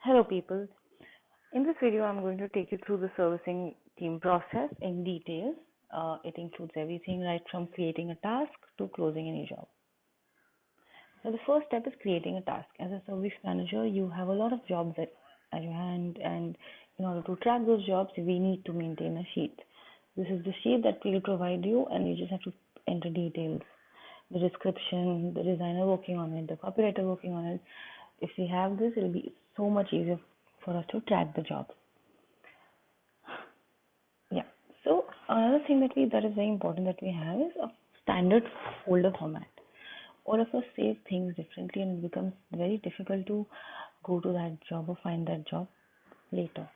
Hello, people. In this video, I'm going to take you through the servicing team process in detail. It includes everything right from creating a task to closing any job. So the first step is creating a task. As a service manager, you have a lot of jobs at your hand, and in order to track those jobs, we need to maintain a sheet. This is the sheet that we'll provide you, and you just have to enter details, the description, the designer working on it, the copywriter working on it. If we have this, it'll be so much easier for us to track the jobs. Yeah. So another thing that is very important that we have is a standard folder format. All of us save things differently, and it becomes very difficult to go to that job or find that job later.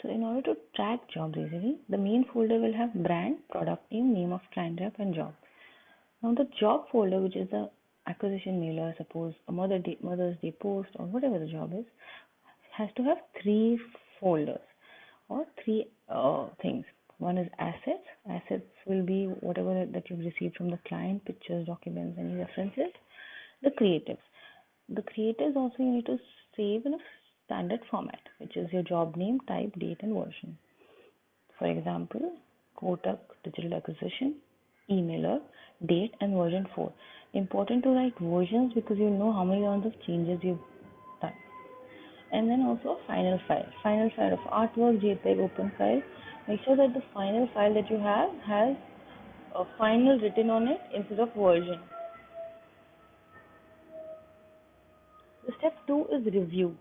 So in order to track jobs easily, the main folder will have brand, product name of client rep, and job. Now the job folder, which is the acquisition mailer, suppose a Mother's Day post or whatever the job is, has to have three folders or three things. One is assets. Assets will be whatever that you've received from the client, pictures, documents, any references. The creatives. The creatives also you need to save in a standard format, which is your job name, type, date, and version. For example, Kotak Digital Acquisition, emailer, date, and version 4. Important to write versions because you know how many rounds of changes you've done. And then also a final file of artwork, JPEG, open file. Make sure that the final file that you have has a final written on it instead of version. The step 2 is review.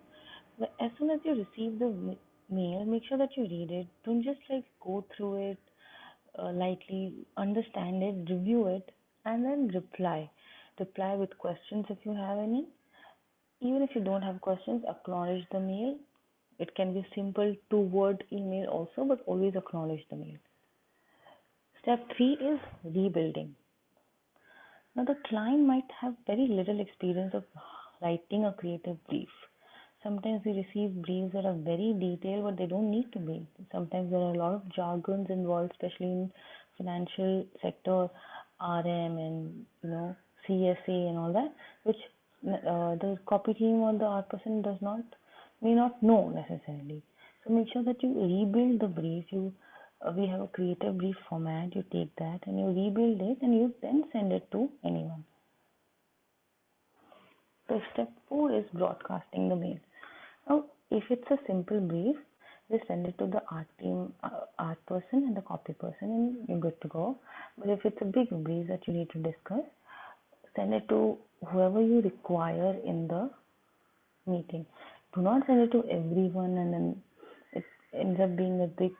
As soon as you receive the mail, make sure that you read it. Don't just go through it lightly, understand it, review it, and then reply. Reply with questions if you have any. Even if you don't have questions, acknowledge the mail. It can be simple 2-word email also, but always acknowledge the mail. Step 3 is rebuilding. Now, the client might have very little experience of writing a creative brief. Sometimes we receive briefs that are very detailed, but they don't need to be. Sometimes there are a lot of jargons involved, especially in financial sector, RM and CSA and all that, which the copy team or the art person may not know necessarily. So make sure that you rebuild the brief. We have a creative brief format. You take that and you rebuild it, and you then send it to anyone. So step 4 is broadcasting the mail. Now, if it's a simple brief, just send it to the art team, art person and the copy person, and you're good to go. But if it's a big brief that you need to discuss, send it to whoever you require in the meeting. Do not send it to everyone, and then it ends up being a big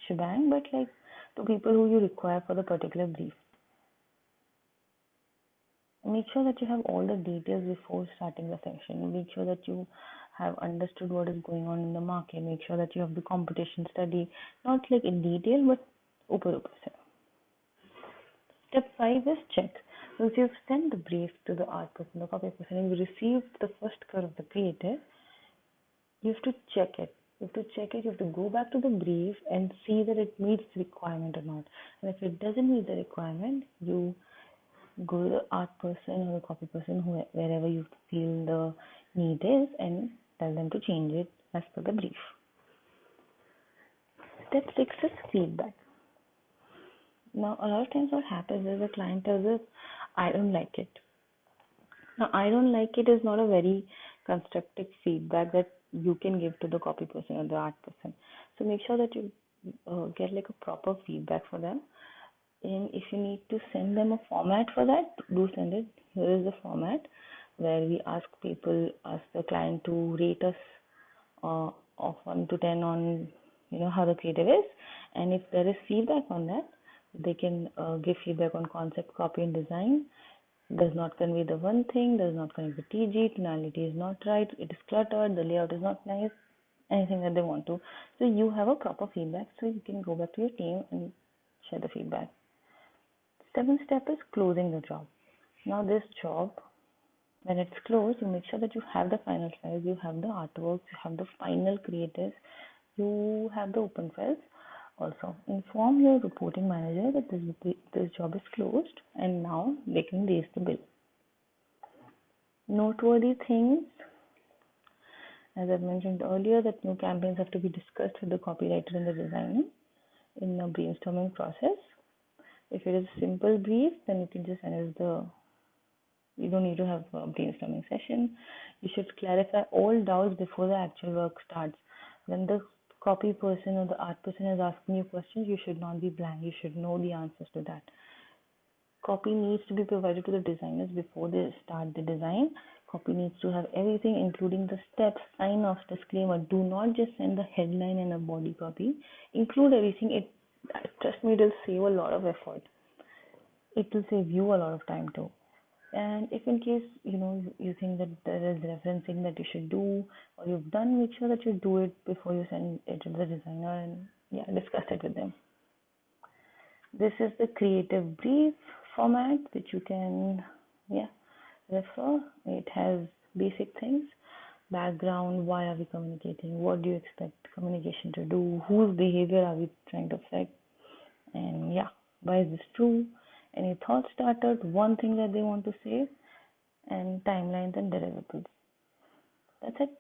shebang, but to people who you require for the particular brief. Make sure that you have all the details before starting the session. Make sure that you have understood what is going on in the market. Make sure that you have the competition study, not in detail, but upper. Step 5 is check. So if you've sent the brief to the art person, the copy person, and you received the first cut of the creative, you have to check it. You have to go back to the brief and see that it meets the requirement or not. And if it doesn't meet the requirement, you go to the art person or the copy person, wherever you feel the need is, and tell them to change it as per the brief. Step 6 is feedback. Now, a lot of times what happens is the client tells us, I don't like it. Now, I don't like it is not a very constructive feedback that you can give to the copy person or the art person. So make sure that you get a proper feedback for them. And if you need to send them a format for that, do send it. Here is the format where we ask the client to rate us of 1 to 10 on how the creative is, and if there is feedback on that, they can give feedback on concept, copy, and design. Does not convey the one thing, does not convey the TG, tonality is not right, it is cluttered, the layout is not nice, anything that they want to. So you have a proper feedback, so you can go back to your team and share the feedback. 7th step is closing the job. Now this job, when it's closed, you make sure that you have the final files, you have the artworks, you have the final creatives, you have the open files. Also, inform your reporting manager that this job is closed and now they can raise the bill. Noteworthy things, as I mentioned earlier, that new campaigns have to be discussed with the copywriter and the designer in the brainstorming process. If it is a simple brief, then you can just send us the, you don't need to have a brainstorming session. You should clarify all doubts before the actual work starts. When the copy person or the art person is asking you questions, you should not be blank. You should know the answers to that. Copy needs to be provided to the designers before they start the design. Copy needs to have everything, including the steps, sign off, disclaimer. Do not just send the headline and a body copy. Include everything. It, trust me, it will save a lot of effort. It will save you a lot of time too. And if in case you think that there is referencing that you should do or you've done, make sure that you do it before you send it to the designer and yeah, discuss it with them. This is the creative brief format which you can refer. It has basic things: background, why are we communicating, what do you expect communication to do, whose behavior are we trying to affect, and yeah, why is this true, any thought starters, one thing that they want to say, and timelines and deliverables. That's it.